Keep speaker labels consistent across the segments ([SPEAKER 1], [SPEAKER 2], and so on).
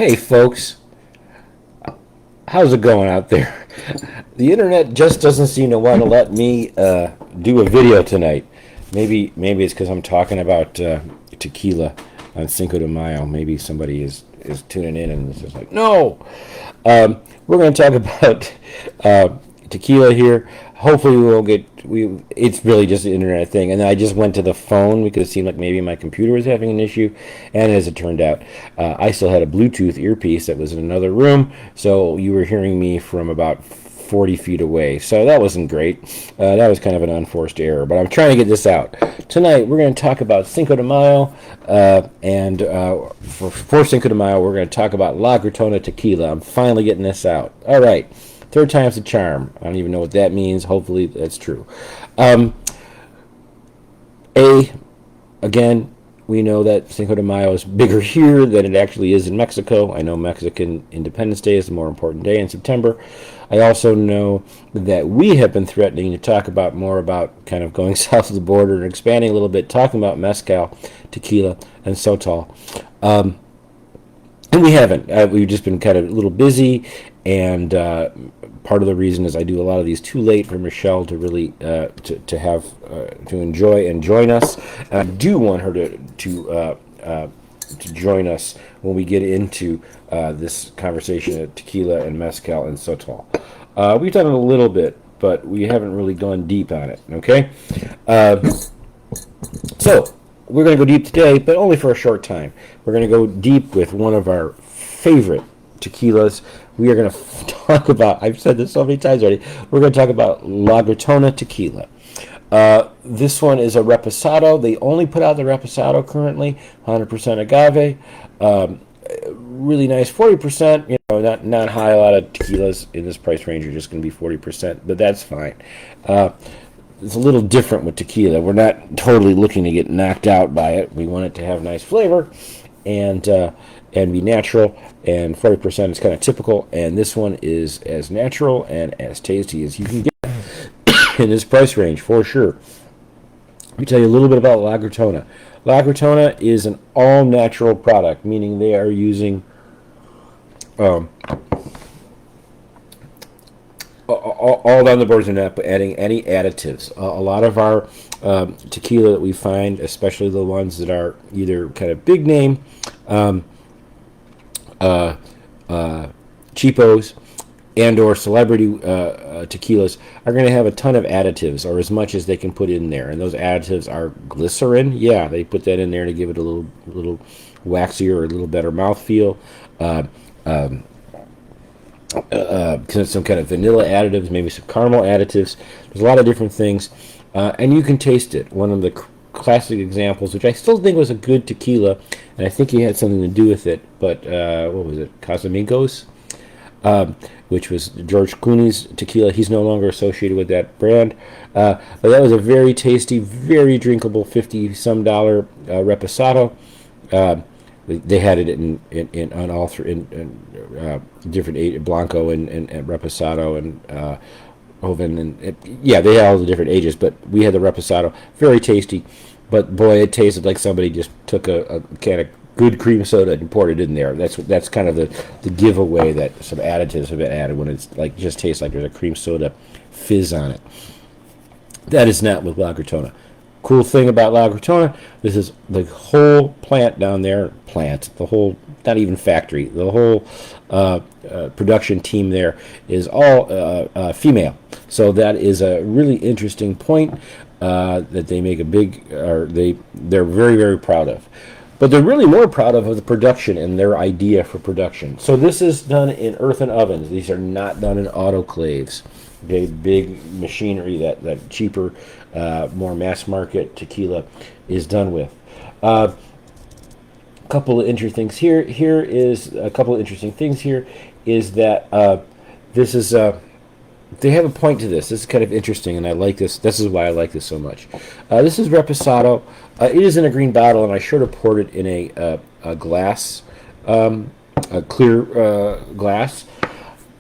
[SPEAKER 1] Hey folks, how's it going out there? The internet just doesn't seem to want to let me do a video tonight. Maybe it's because I'm talking about tequila on Cinco de Mayo. Maybe somebody is tuning in and is just like, no. We're going to talk about tequila here. Hopefully we won't get it's really just an internet thing. And then I just went to the phone because it seemed like maybe my computer was having an issue, and as it turned out, I still had a Bluetooth earpiece that was in another room, so you were hearing me from about 40 feet away. So that wasn't great. That was kind of an unforced error, but I'm trying to get this out. Tonight we're going to talk about Cinco de Mayo, and for Cinco de Mayo we're going to talk about La Gritona Tequila. I'm finally getting this out. All right. Third time's the charm. I don't even know what that means. Hopefully that's true. Again, we know that Cinco de Mayo is bigger here than it actually is in Mexico. I know Mexican Independence Day is the more important day in September. I also know that we have been threatening to talk about more about kind of going south of the border and expanding a little bit, talking about mezcal, tequila, and sotol. And we haven't. We've just been kind of a little busy, and part of the reason is I do a lot of these too late for Michelle to really to enjoy and join us. And I do want her to join us when we get into this conversation of tequila and mezcal and sotol. We've done it a little bit, but we haven't really gone deep on it. Okay, so. We're going to go deep today, but only for a short time. We're going to go deep with one of our favorite tequilas. We are going to talk about, I've said this so many times already, we're going to talk about La Gritona Tequila. This one is a Reposado. They only put out the Reposado currently, 100% agave. Really nice, 40%, not high. A lot of tequilas in this price range are just going to be 40%, but that's fine. It's a little different with tequila. We're not totally looking to get knocked out by it. We want it to have nice flavor and be natural. And 40% is kind of typical. And this one is as natural and as tasty as you can get in this price range for sure. Let me tell you a little bit about La Gritona. La Gritona is an all-natural product, meaning they are using all down the boards and not adding any additives. A lot of our tequila that we find, especially the ones that are either kind of big name cheapos and or celebrity tequilas, are going to have a ton of additives, or as much as they can put in there. And those additives are glycerin. Yeah, they put that in there to give it a little waxier or a little better mouthfeel. Some kind of vanilla additives, maybe some caramel additives. There's a lot of different things, and you can taste it. One of the classic examples, which I still think was a good tequila, and I think he had something to do with it, but what was it? Casamigos, which was George Clooney's tequila. He's no longer associated with that brand, but that was a very tasty, very drinkable $50-some Reposado. They had it in on all three in different Blanco and Reposado and Oven and yeah, they had all the different ages, but we had the Reposado, very tasty, but boy, it tasted like somebody just took a can of good cream soda and poured it in there. That's kind of the giveaway that some additives have been added when it's like just tastes like there's a cream soda fizz on it. That is not with La Gritona. Cool thing about La Gritona, this is the whole plant down there, the whole, not even factory, the whole production team there is all female. So that is a really interesting point that they make they're very, very proud of. But they're really more proud of the production and their idea for production. So this is done in earthen ovens. These are not done in autoclaves. Okay, big machinery that cheaper, more mass market tequila is done with. A couple of interesting things here. Here is a couple of interesting things here. Is that this is they have a point to this. This is kind of interesting, and I like this. This is why I like this so much. This is Reposado. It is in a green bottle, and I should have poured it in a glass, a clear glass.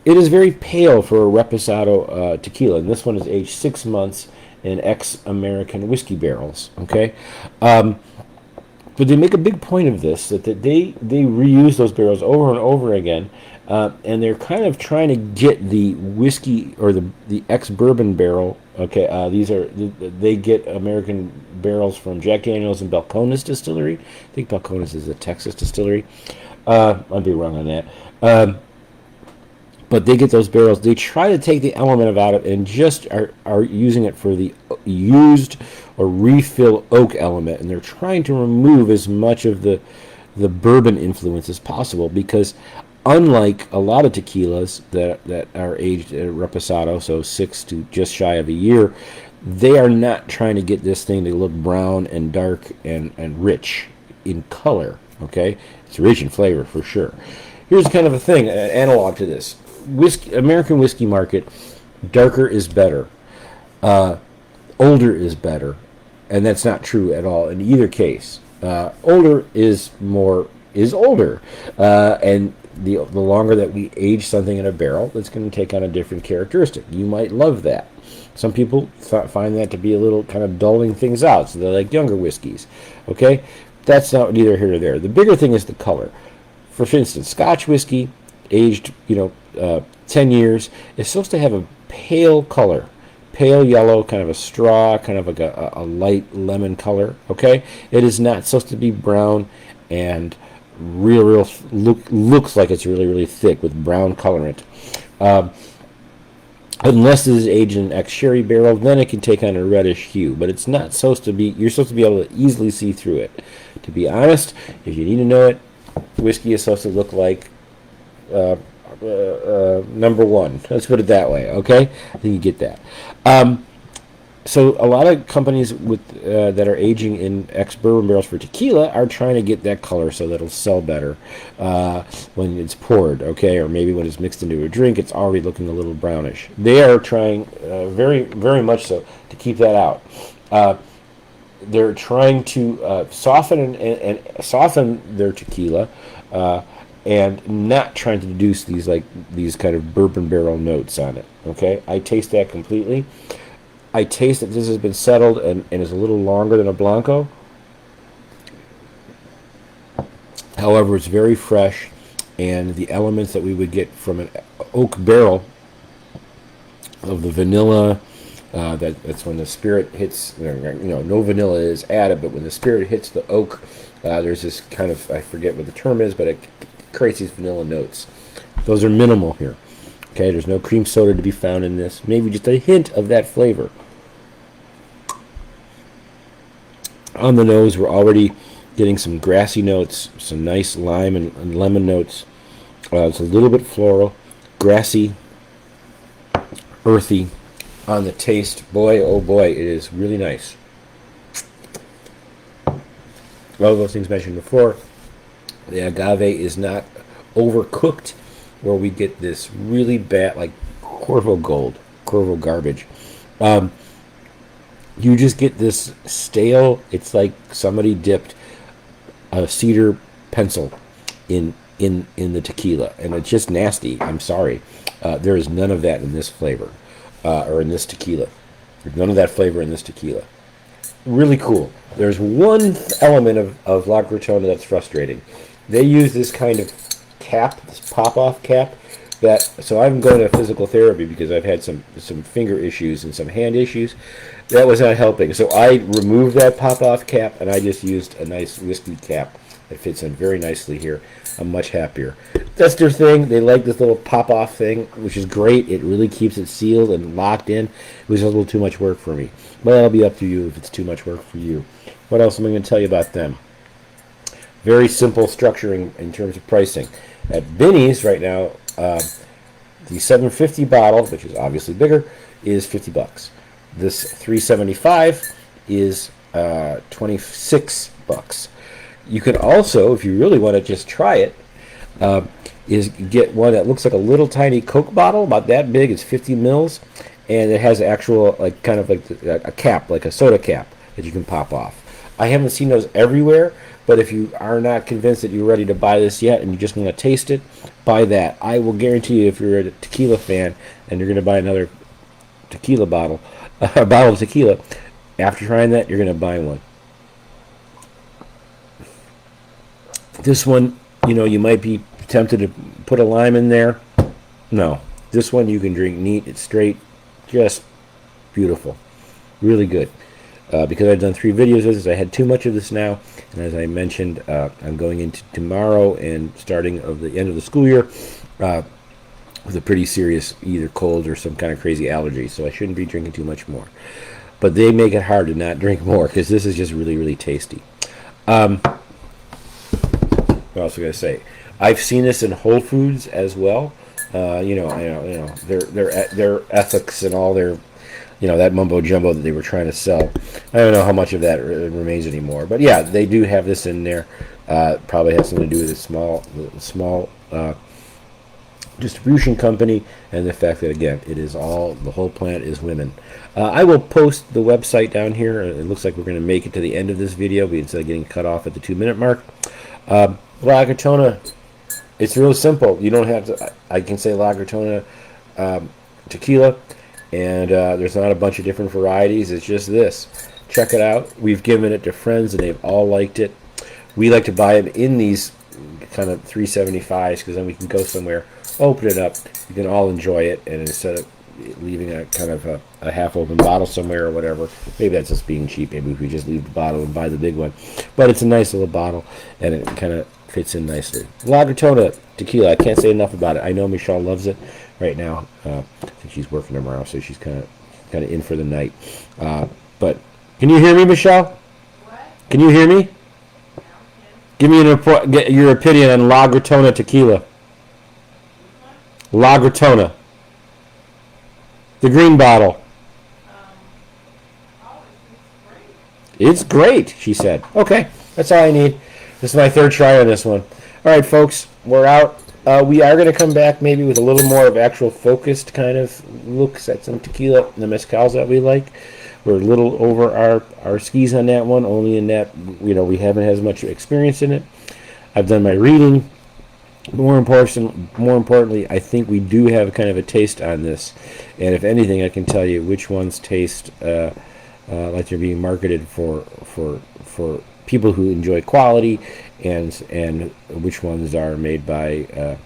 [SPEAKER 1] It is very pale for a Reposado tequila, and this one is aged 6 months in ex-American whiskey barrels. Okay, But they make a big point of this, that they reuse those barrels over and over again, and they're kind of trying to get the whiskey or the ex-bourbon barrel. Okay, they get American barrels from Jack Daniel's and Balcones Distillery. I think Balcones is a Texas distillery. I'd be wrong on that. But they get those barrels. They try to take the element of out of it and just are using it for the used or refill oak element, and they're trying to remove as much of the bourbon influence as possible, because unlike a lot of tequilas that are aged at reposado, so 6 to just shy of a year, they are not trying to get this thing to look brown and dark and rich in color. Okay, it's rich in flavor for sure. Here's kind of a thing, an analog to this. American whiskey market, darker is better, older is better, and that's not true at all in either case. Older is older, and the longer that we age something in a barrel, it's going to take on a different characteristic. You might love that. Some people find that to be a little kind of dulling things out, so they like younger whiskeys. Okay, that's not neither here nor there. The bigger thing is the color. For instance, Scotch whiskey, aged 10 years, is supposed to have a pale color, pale yellow, kind of a straw, kind of like a light lemon color. Okay, it is not supposed to be brown and real looks like it's really thick with brown colorant. Unless it is aged in an ex-sherry barrel, then it can take on a reddish hue. But it's not supposed to be. You're supposed to be able to easily see through it. To be honest, if you need to know it, whiskey is supposed to look like number one. Let's put it that way. Okay, I think you get that. So a lot of companies that are aging in ex-bourbon barrels for tequila are trying to get that color so that it'll sell better when it's poured, okay? Or maybe when it's mixed into a drink, it's already looking a little brownish. They are trying very much so to keep that out. They're trying to soften and soften their tequila and not trying to deduce these kind of bourbon barrel notes on it, okay? I taste that completely. I taste that this has been settled and is a little longer than a Blanco. However, it's very fresh, and the elements that we would get from an oak barrel of the vanilla, that's when the spirit hits, no vanilla is added, but when the spirit hits the oak, there's this kind of, I forget what the term is, but it creates these vanilla notes. Those are minimal here. Okay, there's no cream soda to be found in this. Maybe just a hint of that flavor. On the nose, we're already getting some grassy notes, some nice lime and lemon notes. It's a little bit floral, grassy, earthy. On the taste, boy, oh boy, it is really nice. All those things mentioned before. The agave is not overcooked, where we get this really bad, like Corvo garbage. You just get this stale. It's like somebody dipped a cedar pencil in the tequila, and it's just nasty. I'm sorry. There is none of that in this flavor, or in this tequila. There's none of that flavor in this tequila. Really cool. There's one element of La Gritona that's frustrating. They use this kind of cap, this pop-off cap. So I'm going to physical therapy because I've had some finger issues and some hand issues. That was not helping. So I removed that pop-off cap, and I just used a nice whiskey cap that fits in very nicely here. I'm much happier. That's their thing. They like this little pop-off thing, which is great. It really keeps it sealed and locked in. It was a little too much work for me. But that'll be up to you if it's too much work for you. What else am I going to tell you about them? Very simple structuring in terms of pricing. At Binny's right now, the 750 bottle, which is obviously bigger, is $50. This 375 is $26. You can also, if you really want to just try it, is get one that looks like a little tiny Coke bottle, about that big. It's 50 mils, and it has actual kind of like a cap, like a soda cap that you can pop off. I haven't seen those everywhere, but if you are not convinced that you're ready to buy this yet and you just want to taste it, buy that. I will guarantee you, if you're a tequila fan and you're going to buy another tequila bottle, a bottle of tequila, after trying that, you're going to buy one. This one, you might be tempted to put a lime in there. No, this one you can drink neat. It's straight, just beautiful, really good. Because I've done 3 videos of this, I had too much of this now, and as I mentioned, I'm going into tomorrow and starting of the end of the school year with a pretty serious either cold or some kind of crazy allergy, so I shouldn't be drinking too much more. But they make it hard to not drink more because this is just really, really tasty. What else was I going to say? I've seen this in Whole Foods as well. Their ethics and all their, that mumbo jumbo that they were trying to sell. I don't know how much of that remains anymore, but yeah, they do have this in there. Probably has something to do with a small distribution company, and the fact that again, the whole plant is women. I will post the website down here. It looks like we're going to make it to the end of this video, but instead of getting cut off at the 2-minute mark. La Gritona, it's real simple. You don't have to. I can say La Gritona tequila, and there's not a bunch of different varieties. It's just this. Check it out. We've given it to friends, and they've all liked it. We like to buy them in these kind of 375s because then we can go somewhere, open it up, you can all enjoy it, and instead of leaving a kind of a half-open bottle somewhere or whatever, maybe that's just being cheap. Maybe we just leave the bottle and buy the big one. But it's a nice little bottle, and it kind of fits in nicely. La Gritona tequila, I can't say enough about it. I know Michelle loves it right now. I think she's working tomorrow, so she's kind of in for the night. But can you hear me, Michelle? What? Can you hear me? Give me your opinion on La Gritona tequila. La Gritona. The green bottle. It's great, she said. Okay, that's all I need. This is my 3rd try on this one. All right, folks, we're out. We are going to come back maybe with a little more of actual focused kind of looks at some tequila and the mezcals that we like. We're a little over our skis on that one, only in that, we haven't had as much experience in it. I've done my reading. More importantly, I think we do have kind of a taste on this. And if anything, I can tell you which ones taste like they're being marketed for people who enjoy quality, and which ones are made by,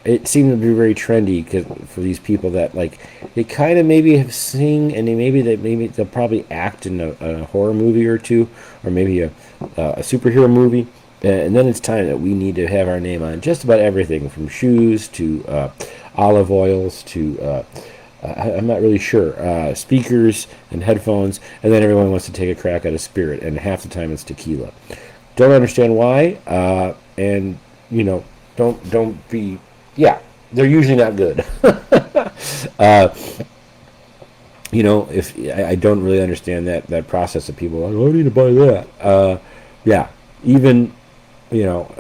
[SPEAKER 1] it seemed to be very trendy for these people that they kind of maybe have sing, and maybe they'll probably act in a horror movie or two, or maybe a superhero movie, and then it's time that we need to have our name on just about everything from shoes to olive oils to I'm not really sure, speakers and headphones, and then everyone wants to take a crack at a spirit, and half the time it's tequila. Don't understand why, and don't be. Yeah, they're usually not good. If I don't really understand that process of people like, oh, I need to buy that. Even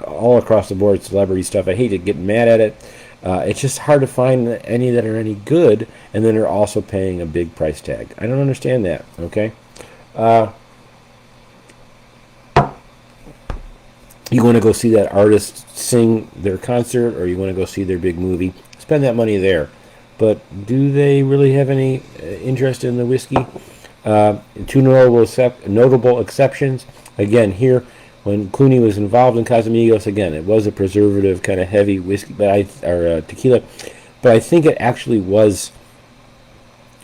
[SPEAKER 1] all across the board, celebrity stuff. I hate to get mad at it. It's just hard to find any that are any good, and then they're also paying a big price tag. I don't understand that. Okay. You want to go see that artist sing their concert, or you want to go see their big movie, spend that money there. But do they really have any interest in the whiskey? 2 notable exceptions. Again, here, when Clooney was involved in Casamigos, again, it was a preservative kind of heavy whiskey, or tequila. But I think it actually was.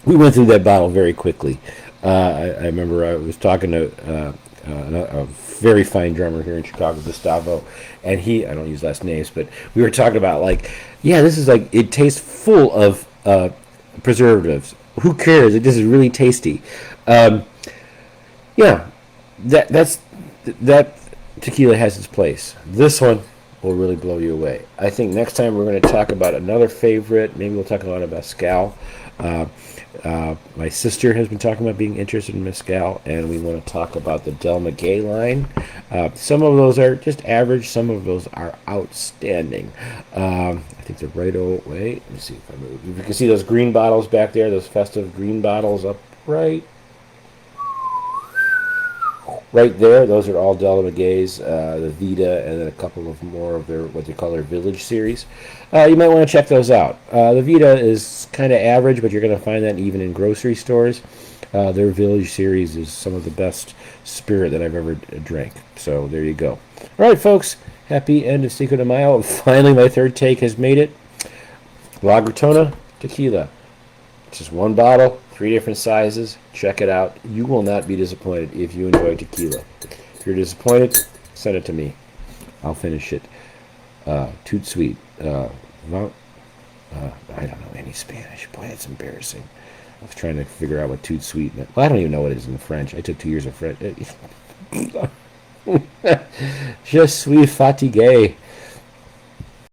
[SPEAKER 1] We went through that bottle very quickly. I remember I was talking to a very fine drummer here in Chicago, Gustavo, and I don't use last names, but we were talking about this is it tastes full of preservatives. Who cares? This is really tasty. That tequila has its place. This one will really blow you away. I think next time we're going to talk about another favorite. Maybe we'll talk a lot about mezcal. My sister has been talking about being interested in mezcal, and we want to talk about the Del Maguey line. Some of those are just average. Some of those are outstanding. I think they're right away. Let me see if I move. You can see those green bottles back there, those festive green bottles up right there. Those are all Del Maguey's, the Vita, and then a couple of more of their what they call their Village series. You might want to check those out. The Vita is kind of average, but you're going to find that even in grocery stores. Their Village series is some of the best spirit that I've ever drank. So there you go. All right, folks. Happy end of Cinco de Mayo. Finally, my third take has made it. La Gritona Tequila. Just one bottle, 3 different sizes. Check it out. You will not be disappointed if you enjoy tequila. If you're disappointed, send it to me. I'll finish it. Toot sweet. I don't know any Spanish. Boy, that's embarrassing. I was trying to figure out what toot sweet meant. Well, I don't even know what it is in French. I took 2 years of French. Je suis fatigué.